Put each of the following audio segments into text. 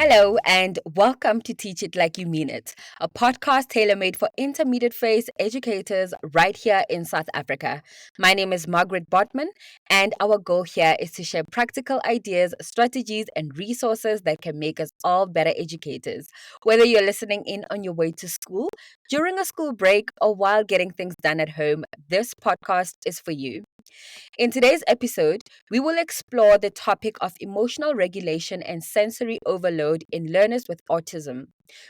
Hello, and welcome to Teach It Like You Mean It, a podcast tailor made for intermediate phase educators right here in South Africa. My name is Margaret Botman, and our goal here is to share practical ideas, strategies, and resources that can make us all better educators. Whether you're listening in on your way to school, during a school break, or while getting things done at home, this podcast is for you. In today's episode, we will explore the topic of emotional regulation and sensory overload in learners with autism.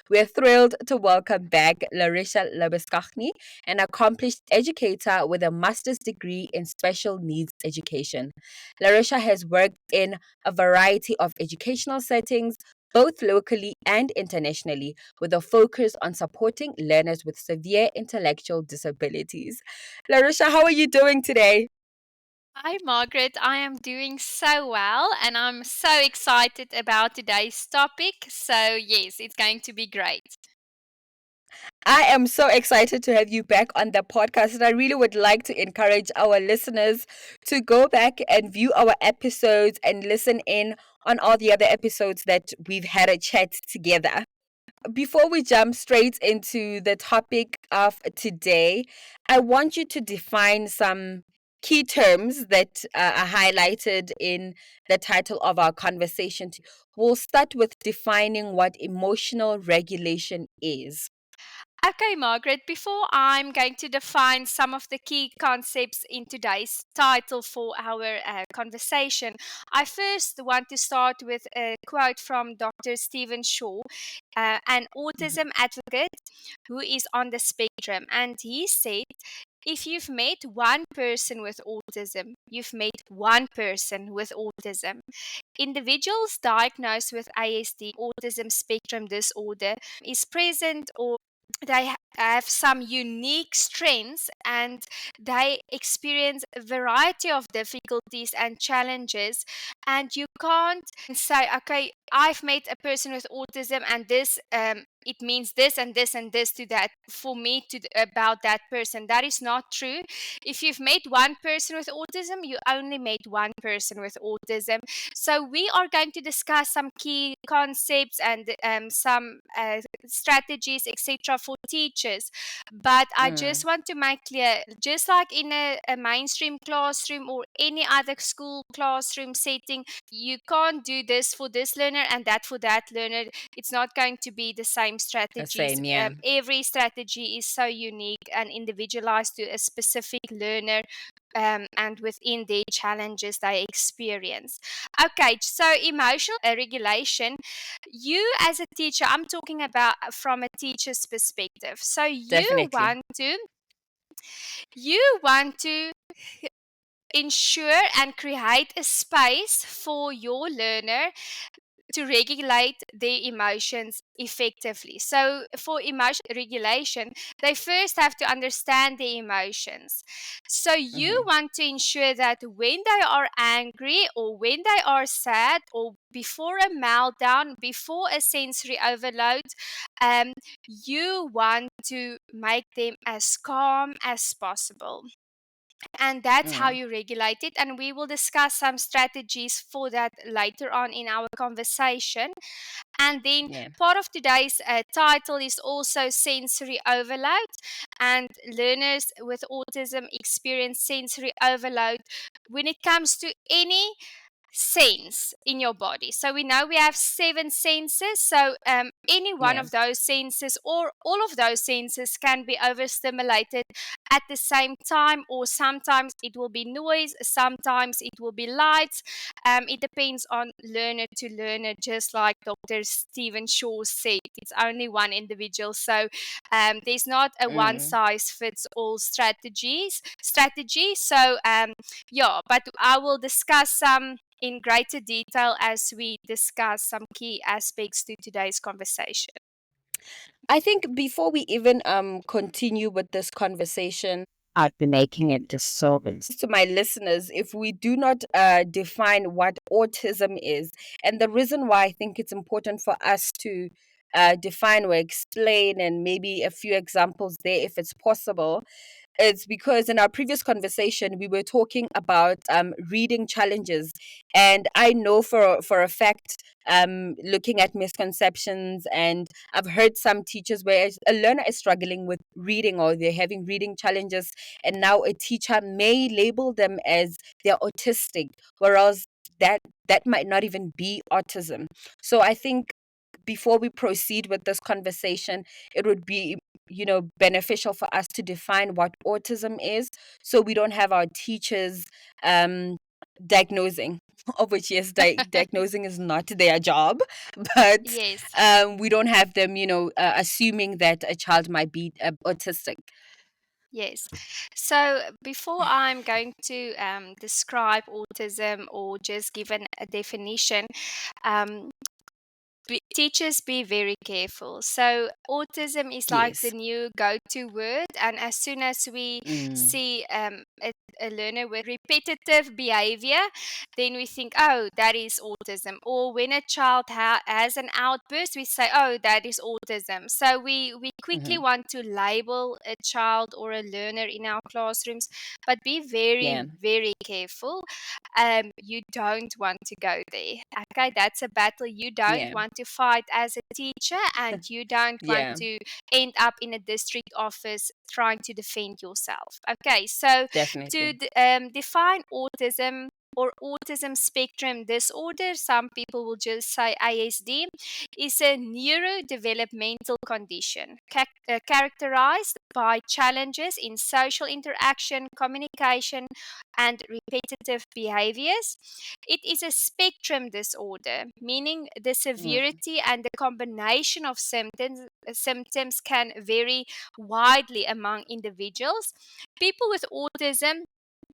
We're thrilled to welcome back Larisha Labeskachny, an accomplished educator with a master's degree in special needs education. Larisha has worked in a variety of educational settings, both locally and internationally, with a focus on supporting learners with severe intellectual disabilities. Larisha, how are you doing today? Hi, Margaret. I am doing so well and I'm so excited about today's topic. So, yes, it's going to be great. I am so excited to have you back on the podcast, and I really would like to encourage our listeners to go back and view our episodes and listen in on all the other episodes that we've had a chat together. Before we jump straight into the topic of today, I want you to define some key terms that are highlighted in the title of our conversation. We'll start with defining what emotional regulation is. Okay, Margaret, before I'm going to define some of the key concepts in today's title for our conversation, I first want to start with a quote from Dr. Stephen Shaw, an Mhm. autism advocate who is on the spectrum. And he said, if you've met one person with autism, you've met one person with autism. Individuals diagnosed with ASD, autism spectrum disorder, is present or have some unique strengths and they experience a variety of difficulties and challenges, and you can't say, okay, I've met a person with autism and this it means this and this and this to that for me to about that person. That is not true. If you've met one person with autism, you only met one person with autism. So we are going to discuss some key concepts and some strategies, etc., for teachers. But I Mm, just want to make clear, just like in a mainstream classroom or any other school classroom setting, you can't do this for this learner and that for that learner. It's not going to be the same the strategies. same, yeah. Every strategy is so unique and individualized to a specific learner, and within their challenges they experience. Okay, so emotional regulation. You, as a teacher, I'm talking about from a teacher's perspective. So Definitely. you want to ensure and create a space for your learner to regulate their emotions effectively. So, for emotion regulation, they first have to understand their emotions. So, you Hmm. want to ensure that when they are angry or when they are sad or before a meltdown, before a sensory overload, um, you want to make them as calm as possible, and that's how Mm, you regulate it, and we will discuss some strategies for that later on in our conversation. And then yeah. part of today's title is also sensory overload, and learners with autism experience sensory overload when it comes to any sense in your body. So we know we have seven senses. So any one Yeah. of those senses or all of those senses can be overstimulated at the same time, or sometimes it will be noise, sometimes it will be lights. It depends on learner to learner, just like Dr. Stephen Shaw said. It's only one individual. So there's not a one Mm. size fits all strategy. So yeah, but I will discuss some in greater detail as we discuss some key aspects to today's conversation. I think before we even continue with this conversation, I'd be making it disservice to my listeners if we do not define what autism is. And the reason why I think it's important for us to define or explain, and maybe a few examples there if it's possible, It's because in our previous conversation we were talking about reading challenges, and I know for a fact, looking at misconceptions, and I've heard some teachers where a learner is struggling with reading or they're having reading challenges, and now a teacher may label them as they're autistic, whereas that that might not even be autism. So I think before we proceed with this conversation, it would be, beneficial for us to define what autism is, so we don't have our teachers um diagnosing, of which, yes, diagnosing is not their job, but Yes. we don't have them, assuming that a child might be autistic. Yes. So before I'm going to describe autism or just give a definition, um, teachers be very careful. So autism is like the Yes. new go-to word, and as soon as we Mm, see a learner with repetitive behavior, then we think, oh, that is autism. Or when a child has an outburst, we say, oh, that is autism. So we quickly hmm. want to label a child or a learner in our classrooms, but be very, Yeah. very careful. You don't want to go there. Okay, that's a battle you don't Yeah. want to fight as a teacher, and you don't want Yeah. to end up in a district office trying to defend yourself. Okay, so to Definitely. define autism or autism spectrum disorder, some people will just say ASD, is a neurodevelopmental condition characterized by challenges in social interaction, communication, and repetitive behaviors. It is a spectrum disorder, meaning the Mm. severity and the combination of symptoms can vary widely among individuals. People with autism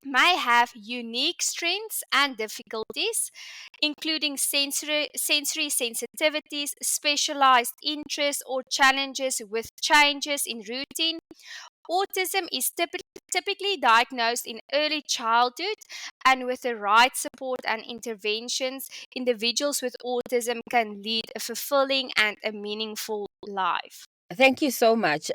may have unique strengths and difficulties, including sensory sensitivities, specialized interests, or challenges with changes in routine. Autism is typically diagnosed in early childhood, and with the right support and interventions, individuals with autism can lead a fulfilling and a meaningful life. Thank you so much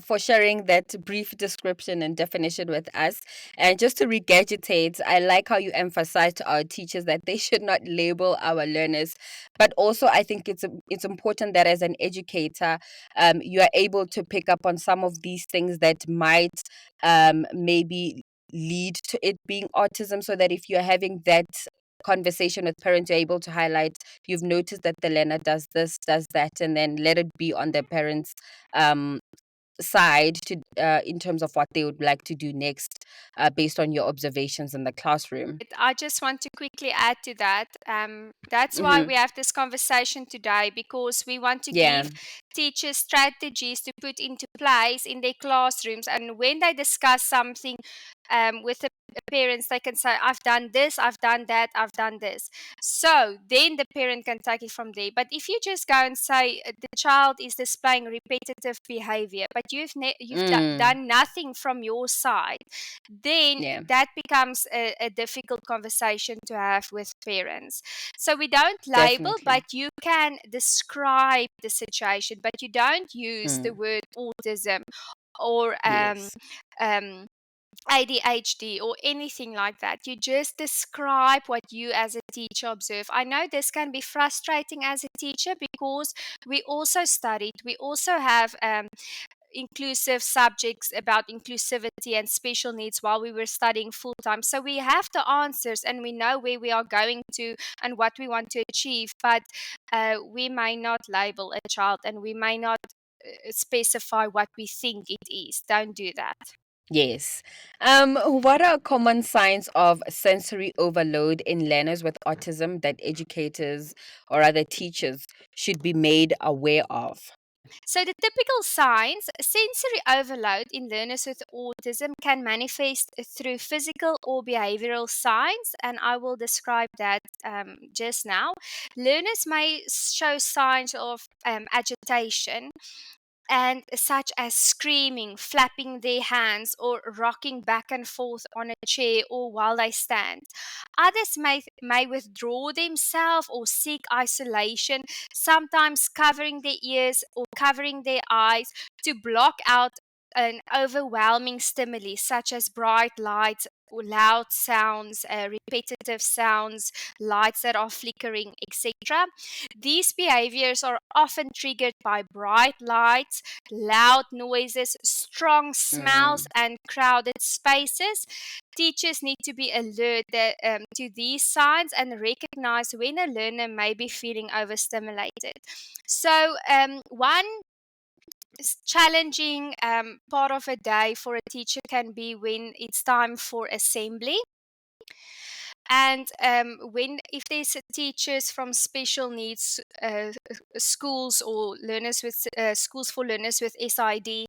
for sharing that brief description and definition with us. And just to regurgitate, I like how you emphasize to our teachers that they should not label our learners, but also I think it's important that as an educator, you are able to pick up on some of these things that might maybe lead to it being autism, so that if you're having that conversation with parents, you're able to highlight you've noticed that the learner does this, does that, and then let it be on the parents' um, side to in terms of what they would like to do next, based on your observations in the classroom. I just want to quickly add to that. That's why Mm-hmm. we have this conversation today, because we want to Yeah. give teachers strategies to put into place in their classrooms. And when they discuss something with the parents, they can say, I've done this, I've done that, I've done this. So then the parent can take it from there. But if you just go and say the child is displaying repetitive behavior, but Mm. done nothing from your side, then Yeah. that becomes a difficult conversation to have with parents. So we don't label, Definitely. but you can describe the situation, but you don't use the Mm. word autism or Yes. um, ADHD or anything like that. You just describe what you as a teacher observe. I know this can be frustrating as a teacher, because we also studied, we also have inclusive subjects about inclusivity and special needs while we were studying full time. So we have the answers and we know where we are going to and what we want to achieve, but we may not label a child and we may not specify what we think it is. Don't do that. Yes. What are common signs of sensory overload in learners with autism that educators or other teachers should be made aware of? So, the typical signs, sensory overload in learners with autism can manifest through physical or behavioral signs, and I will describe that just now. Learners may show signs of agitation, and such as screaming, flapping their hands, or rocking back and forth on a chair or while they stand. Others may withdraw themselves or seek isolation, sometimes covering their ears or covering their eyes to block out an overwhelming stimuli such as bright lights, loud sounds, repetitive sounds, lights that are flickering, etc. These behaviors are often triggered by bright lights, loud noises, strong smells, Mm. and crowded spaces. Teachers need to be alert to these signs and recognize when a learner may be feeling overstimulated. So, one challenging part of a day for a teacher can be when it's time for assembly. And when if there's teachers from special needs schools or learners with schools for learners with SID,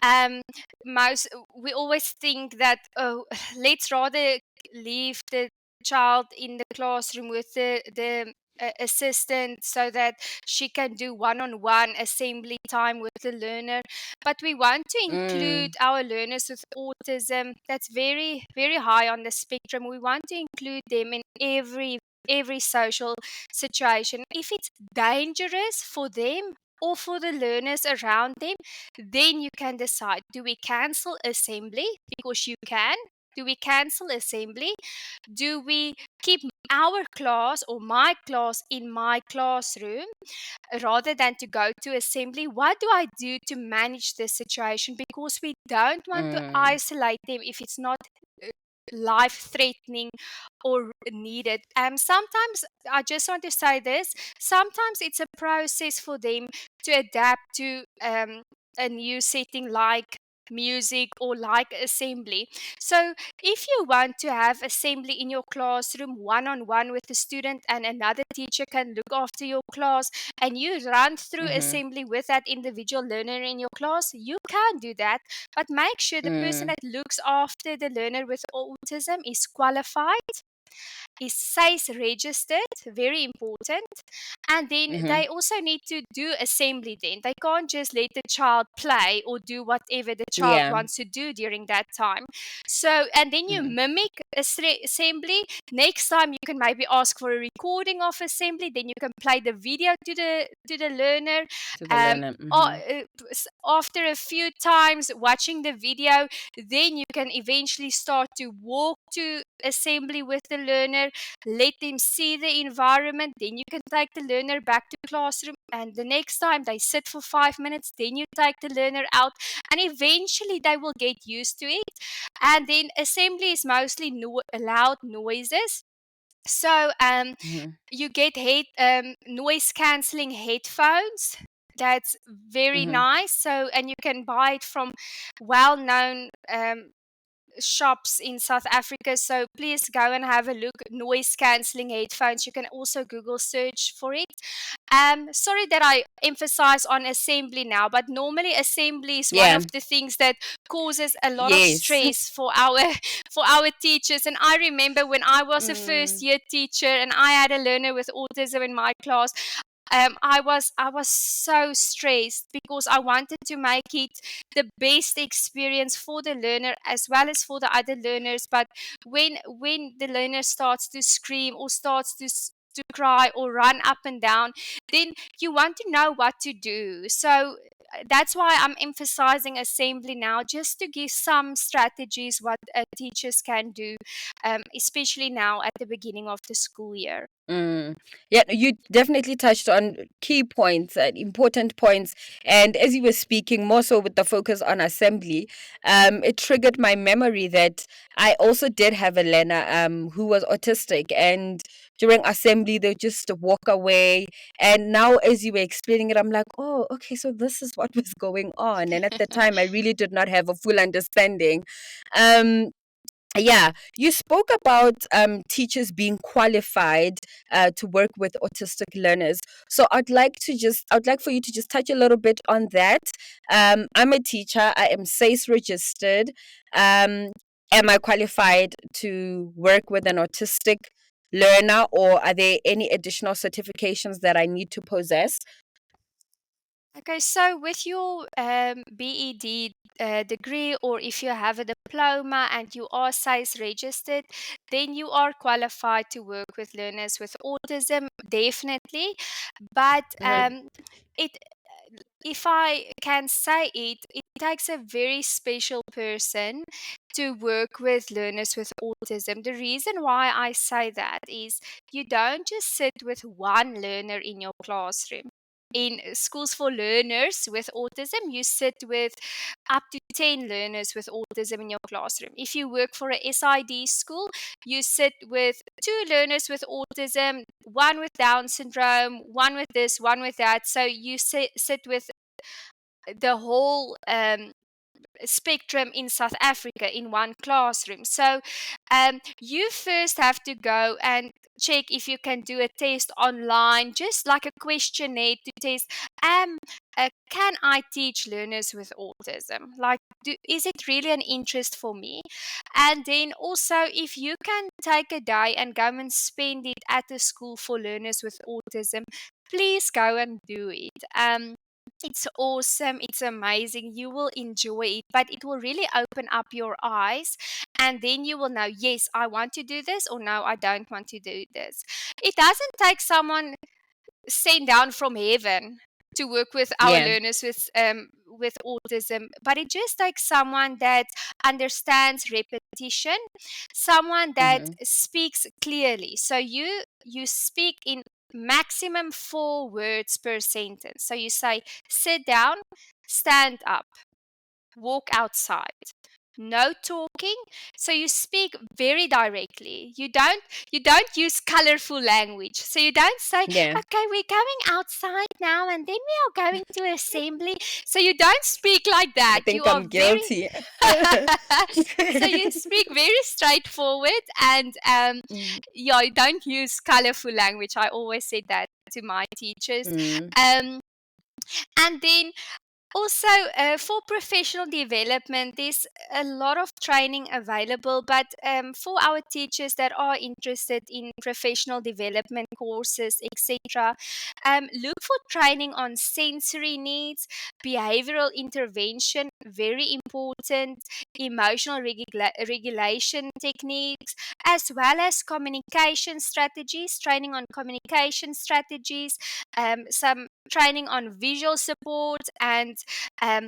um, most we always think that, oh, let's rather leave the child in the classroom with the assistant so that she can do one-on-one assembly time with the learner. But we want to include Mm. our learners with autism that's very, very high on the spectrum. We want to include them in every social situation. If it's dangerous for them or for the learners around them, then you can decide, do we cancel assembly because you can? Do we cancel assembly? Do we keep our class or my class in my classroom rather than to go to assembly? What do I do to manage this situation? Because we don't want to Mm. isolate them if it's not life threatening or needed. Sometimes I just want to say this, sometimes it's a process for them to adapt to a new setting like music or like assembly. So if you want to have assembly in your classroom one on one with the student and another teacher can look after your class and you run through Mm-hmm. assembly with that individual learner in your class, you can do that. But make sure the person Mm. that looks after the learner with autism is qualified, is SACE registered, very important. And then Mm-hmm. they also need to do assembly then. They can't just let the child play or do whatever the child Yeah. wants to do during that time. So, and then you Mm. mimic assembly. Next time you can maybe ask for a recording of assembly, then you can play the video to the learner. To the Um, learner. Mm-hmm. After a few times watching the video, then you can eventually start to walk to assembly with the learner, let them see the environment, then you can take the learner back to classroom, and the next time they sit for 5 minutes, then you take the learner out, and eventually they will get used to it. And then assembly is mostly loud noises. So Mm-hmm. you get noise cancelling headphones. That's very Mm-hmm. nice. So, and you can buy it from well-known shops in South Africa. So please go and have a look. Noise cancelling headphones. You can also Google search for it. Sorry that I emphasize on assembly now, but normally assembly is one Yeah. of the things that causes a lot of Yes. stress for our for our teachers. And I remember when I was a first Mm. year teacher and I had a learner with autism in my class, I was so stressed because I wanted to make it the best experience for the learner as well as for the other learners. But when the learner starts to scream or starts to cry or run up and down, then you want to know what to do. So that's why I'm emphasizing assembly now, just to give some strategies what teachers can do, especially now at the beginning of the school year. Mm. Yeah, you definitely touched on key points and important points. And as you were speaking, more so with the focus on assembly, it triggered my memory that I also did have a learner who was autistic. And during assembly, they just walk away. And now, as you were explaining it, I'm like, oh, okay, so this is what was going on. And at the time, I really did not have a full understanding. Um, yeah, you spoke about teachers being qualified to work with autistic learners. So I'd like for you to just touch a little bit on that. I'm a teacher. I am SACE registered. Um, am I qualified to work with an autistic learner, or are there any additional certifications that I need to possess? Okay, so with your BEd degree, or if you have a diploma and you are SAIS registered, then you are qualified to work with learners with autism, definitely. But Uh-huh. it if I can say it, it takes a very special person to work with learners with autism. The reason why I say that is you don't just sit with one learner in your classroom. In schools for learners with autism, you sit with up to 10 learners with autism in your classroom. If you work for a SID school, you sit with two learners with autism, one with Down syndrome, one with this, one with that. So you sit with the whole spectrum in South Africa in one classroom. So you first have to go and check if you can do a test online, just like a questionnaire to test. Can I teach learners with autism? Like, is it really an interest for me? And then also, if you can take a day and go and spend it at a school for learners with autism, please go and do it. It's awesome. It's amazing. You will enjoy it, but it will really open up your eyes. And then you will know, yes, I want to do this, or no, I don't want to do this. It doesn't take someone sent down from heaven to work with our Yeah. learners with autism, but it just takes someone that understands repetition, someone that Mm-hmm. speaks clearly. So you speak in maximum 4 words per sentence. So you say sit down, stand up, walk outside. No talking. So you speak very directly. You don't use colorful language. So you don't say, Yeah. okay, we're going outside now and then we are going to assembly. So you don't speak like I that. You think are I'm very guilty. so you speak very straightforward and Mm, yeah, you don't use colorful language. I always said that to my teachers. mm, Um and then also, for professional development, there's a lot of training available. But for our teachers that are interested in professional development courses, etc., look for training on sensory needs, behavioral intervention, very important, emotional regulation techniques, as well as communication strategies, training on communication strategies, some training on visual support and um,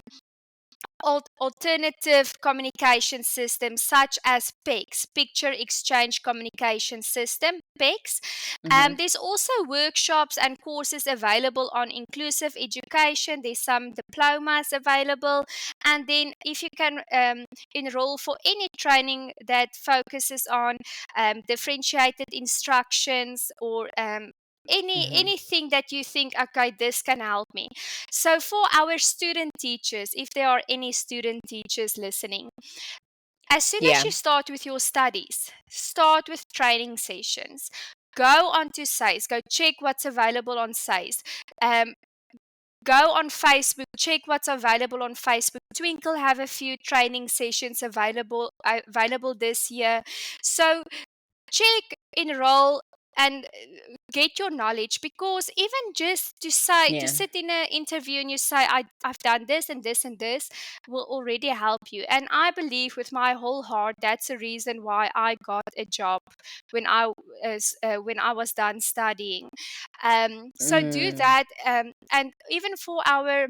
alternative communication systems such as PECS, Picture Exchange Communication System, PECS. mm-hmm. There's also workshops and courses available on inclusive education. There's some diplomas available. And then if you can enroll for any training that focuses on differentiated instructions or Mm-hmm. anything that you think, okay, this can help me. So, for our student teachers, if there are any student teachers listening, as soon as Yeah. you start with your studies, start with training sessions. Go onto SAIS, go check what's available on SAIS. Um, Go on Facebook, check what's available on Facebook. Twinkle have a few training sessions available this year. So check, enroll, and get your knowledge, because even just to say to Yeah. sit in an interview and you say I've done this and this and this will already help you. And I believe with my whole heart that's the reason why I got a job when I was done studying. So do Mm, that, and even for our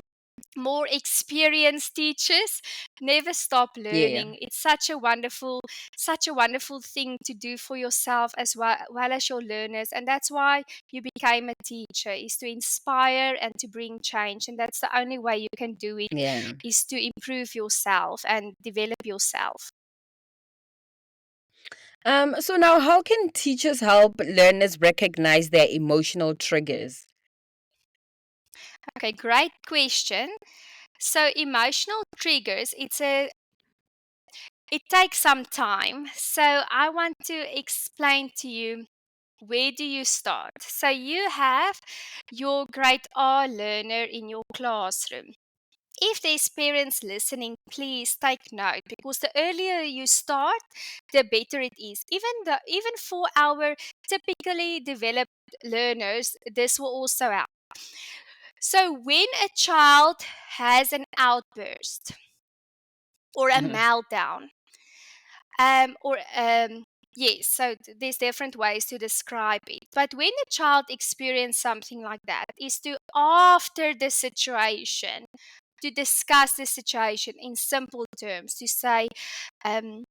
more experienced teachers, never stop yeah. Yeah. learning. It's such a wonderful thing to do for yourself as well as your learners. And that's why you became a teacher, is to inspire and to bring change. And that's the only way you can do it, Yeah. is to improve yourself and develop yourself. So now, how can teachers help learners recognize their emotional triggers? Okay, great question. So emotional triggers, it takes some time. So I want to explain to you, where do you start? So you have your grade R learner in your classroom. If there's parents listening, please take note, because the earlier you start, the better it is. Even for our typically developed learners, this will also help. So when a child has an outburst or a Mm-hmm. meltdown, or Yes, so there's different ways to describe it. But when the child experiences something like that, is to after the situation, to discuss the situation in simple terms, to say, um,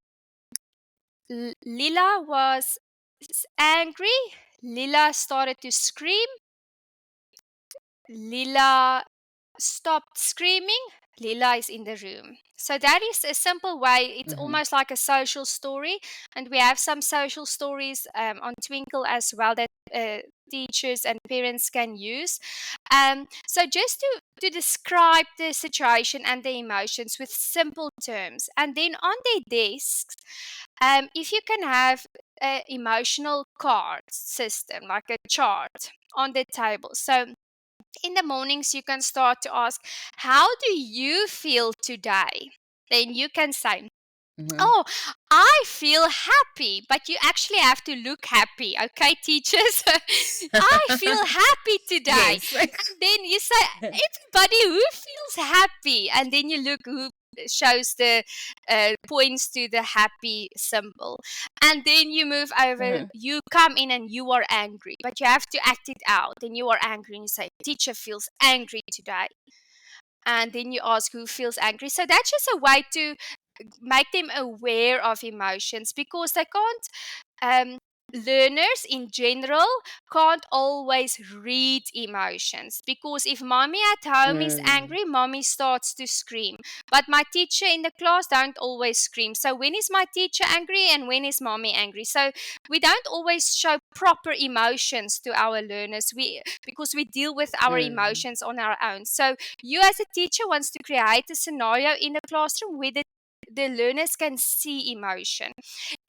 Lila was angry, Lila started to scream, Lila stopped screaming, Lila is in the room. So that is a simple way. It's Mm-hmm. almost like a social story, and we have some social stories on Twinkle as well that teachers and parents can use. So just to describe the situation and the emotions with simple terms, and then on their desks, if you can have an emotional card system like a chart on the table. So in the mornings, you can start to ask, how do you feel today? Then you can say, Mm-hmm. oh, I feel happy, but you actually have to look happy, okay, teachers? I feel happy today. Yes. And then you say, everybody who feels happy, and then you look who shows the points to the happy symbol. And then you move over, Mm-hmm. you come in and you are angry, but you have to act it out. Then you are angry and you say, teacher feels angry today. And then you ask who feels angry. So that's just a way to make them aware of emotions, because they can't learners in general can't always read emotions, because if mommy at home is Mm. angry, mommy starts to scream, but my teacher in the class don't always scream. So when is my teacher angry and when is mommy angry? So we don't always show proper emotions to our learners, because we deal with our Mm. emotions on our own. So you as a teacher wants to create a scenario in the classroom where the learners can see emotion.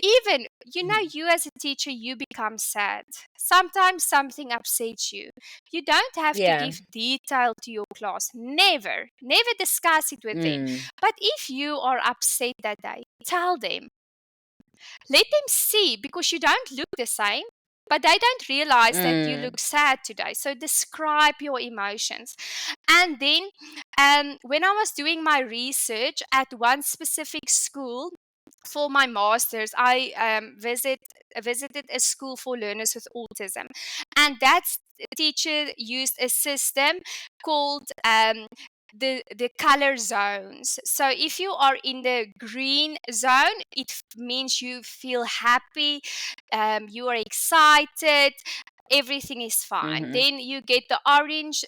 Even, you as a teacher, you become sad. Sometimes something upsets you. You don't have to Yeah. give detail to your class. Never, never discuss it with them. Mm. But if you are upset that day, tell them. Let them see, because you don't look the same. But they don't realize that you Mm. look sad today. So describe your emotions. And then, when I was doing my research at one specific school, for my master's, I visited a school for learners with autism, and that teacher used a system called the color zones. So if you are in the green zone, it means you feel happy, you are excited. Everything is fine. Mm-hmm. Then you get the orange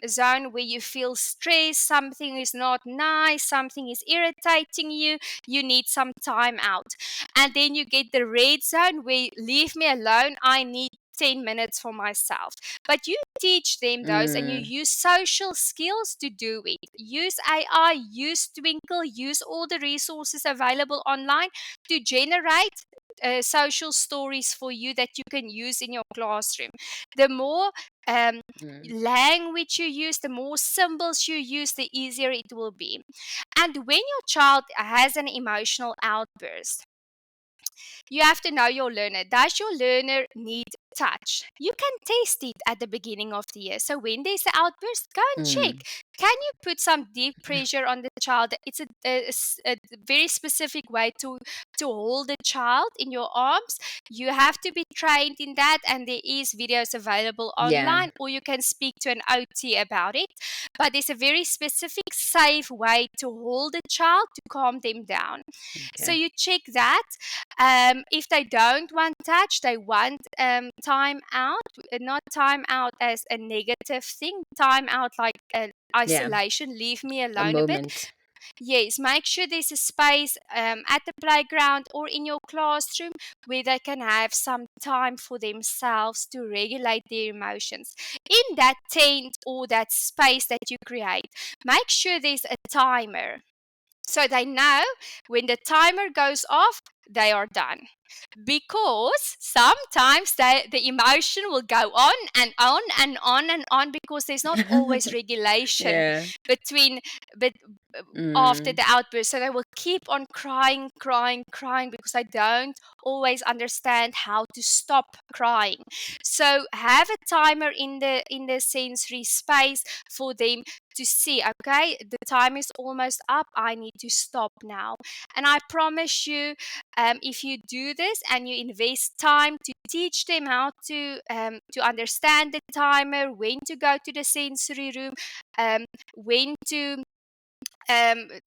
zone where you feel stressed, something is not nice, something is irritating you, you need some time out. And then you get the red zone where leave me alone, I need 10 minutes for myself. But you teach them those and you Mm. use social skills to do it. Use AI, use Twinkle, use all the resources available online to generate social stories for you that you can use in your classroom. The more um, Mm. language you use, the more symbols you use, the easier it will be. And when your child has an emotional outburst, you have to know your learner. Does your learner need touch? You can test it at the beginning of the year. So when there's an outburst, go and check. Mm. Can you put some deep pressure on the child? It's a very specific way to hold the child in your arms. You have to be trained in that, and there is videos available Yeah. online, or you can speak to an OT about it. But there's a very specific, safe way to hold a child to calm them down. So Okay. you check that. If they don't want touch, they want time out. Not time out as a negative thing. Time out like Yeah. isolation. Leave me A alone a bit. moment. Yes, make sure there's a space at the playground or in your classroom where they can have some time for themselves to regulate their emotions. In that tent or that space that you create, make sure there's a timer, so they know when the timer goes off, they are done. Because sometimes the emotion will go on and on and on and on, because there's not always regulation Yeah. between but after Mm. the outburst. So they will keep on crying, crying, crying, because they don't always understand how to stop crying. So have a timer in the sensory space for them to see, okay, the time is almost up, I need to stop now. And I promise you, If you do this and you invest time to teach them how to understand the timer, when to go to the sensory room, when to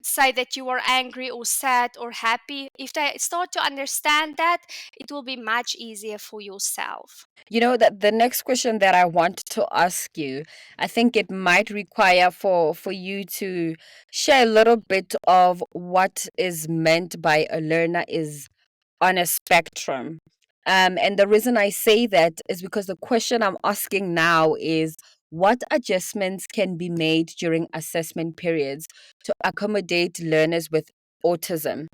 say that you are angry or sad or happy. If they start to understand that, it will be much easier for yourself. You know that the next question that I want to ask you, I think it might require for you to share a little bit of what is meant by a learner is on a spectrum. And the reason I say that is because the question I'm asking now is what adjustments can be made during assessment periods to accommodate learners with autism?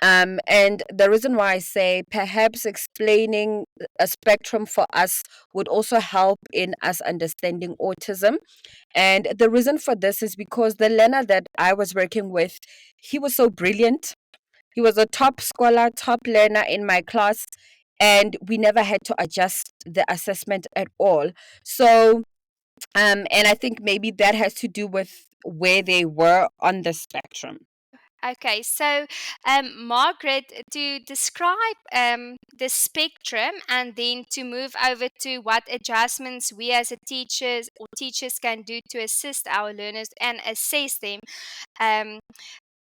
And the reason why I say perhaps explaining a spectrum for us would also help in us understanding autism. And the reason for this is because the learner that I was working with, he was so brilliant. He was a top scholar, top learner in my class, and we never had to adjust the assessment at all. So, and I think maybe that has to do with where they were on the spectrum. Okay, so Margaret, to describe the spectrum and then to move over to what adjustments we as a teachers can do to assist our learners and assess them. Um,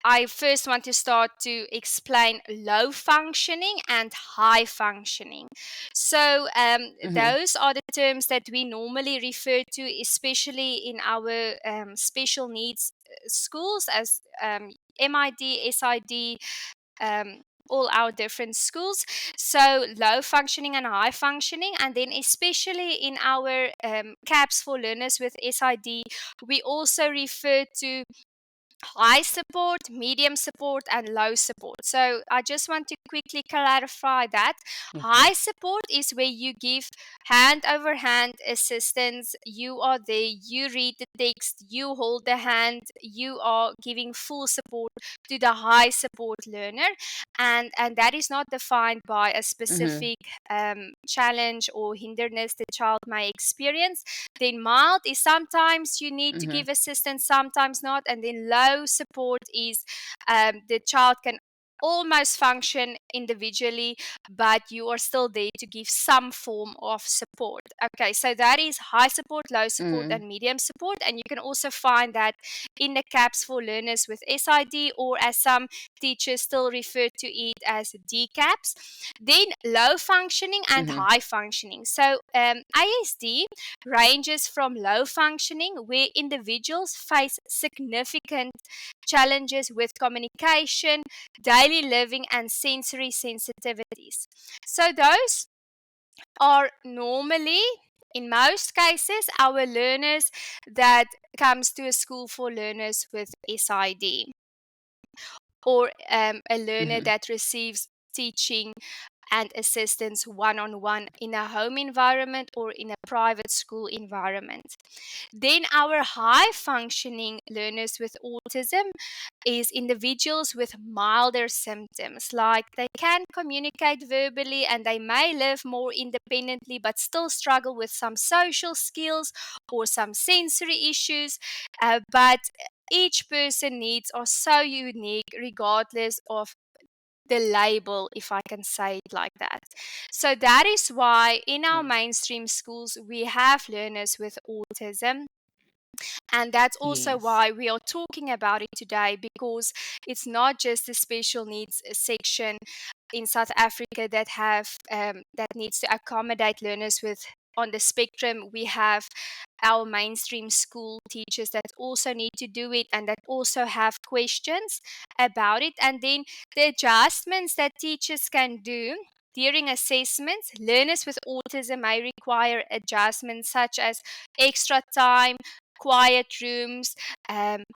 I first want to start to explain low functioning and high functioning. So, Mm-hmm. those are the terms that we normally refer to, especially in our special needs schools, as MID, SID, all our different schools. So, low functioning and high functioning, and then especially in our CAPS for learners with SID, we also refer to high support, medium support, and low support. So I just want to quickly clarify that. Okay. High support is where you give hand over hand assistance. You are there, you read the text, you hold the hand, you are giving full support to the high support learner. And that is not defined by a Mm-hmm. specific challenge or hindrance the child may experience. Then mild is sometimes you need to Mm-hmm. give assistance, sometimes not. And then low support is the child can almost function individually, but you are still there to give some form of support. Okay, so that is high support, low support, Mm-hmm. and medium support. And you can also find that in the CAPS for learners with SID, or as some teachers still refer to it as DCAPS. Then low functioning and Mm-hmm. high functioning. So ASD ranges from low functioning, where individuals face significant challenges with communication, daily living, and sensory sensitivities. So, those are normally, in most cases, our learners that comes to a school for learners with SID, or a learner Mm-hmm. that receives teaching and assistance one on one in a home environment or in a private school environment. Then, our high functioning learners with autism is individuals with milder symptoms, like they can communicate verbally and they may live more independently but still struggle with some social skills or some sensory issues. But each person needs are so unique regardless of the label, if I can say it like that. So that is why in our Mm. mainstream schools we have learners with autism. And that's also Yes. why we are talking about it today, because it's not just the special needs section in South Africa that have that needs to accommodate learners with on the spectrum. We have our mainstream school teachers that also need to do it and that also have questions about it. And then the adjustments that teachers can do during assessments, learners with autism may require adjustments such as extra time, quiet rooms,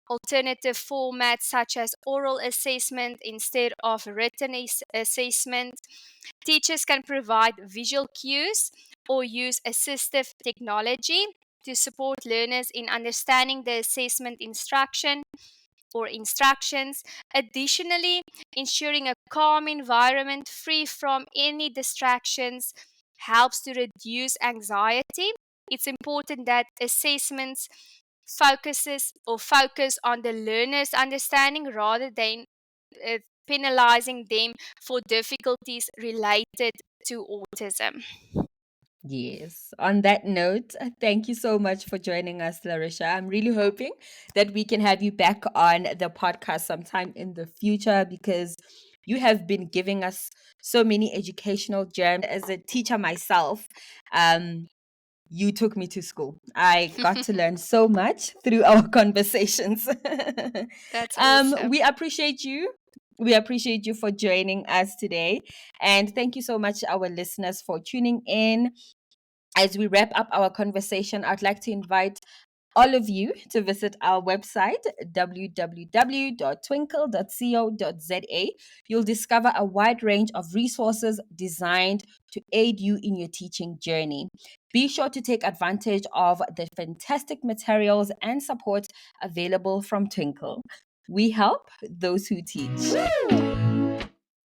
alternative formats such as oral assessment instead of written assessment. Teachers can provide visual cues or use assistive technology to support learners in understanding the assessment instruction or instructions. Additionally, ensuring a calm environment free from any distractions helps to reduce anxiety. It's important that assessments focus on the learner's understanding rather than penalizing them for difficulties related to autism. Yes. On that note, thank you so much for joining us, Larissa. I'm really hoping that we can have you back on the podcast sometime in the future because you have been giving us so many educational gems. As a teacher myself, um, you took me to school. I got to learn so much through our conversations. That's awesome. We appreciate you. We appreciate you for joining us today. And thank you so much, our listeners, for tuning in. As we wrap up our conversation, I'd like to invite all of you to visit our website, www.twinkle.co.za. You'll discover a wide range of resources designed to aid you in your teaching journey. Be sure to take advantage of the fantastic materials and support available from Twinkle. We help those who teach.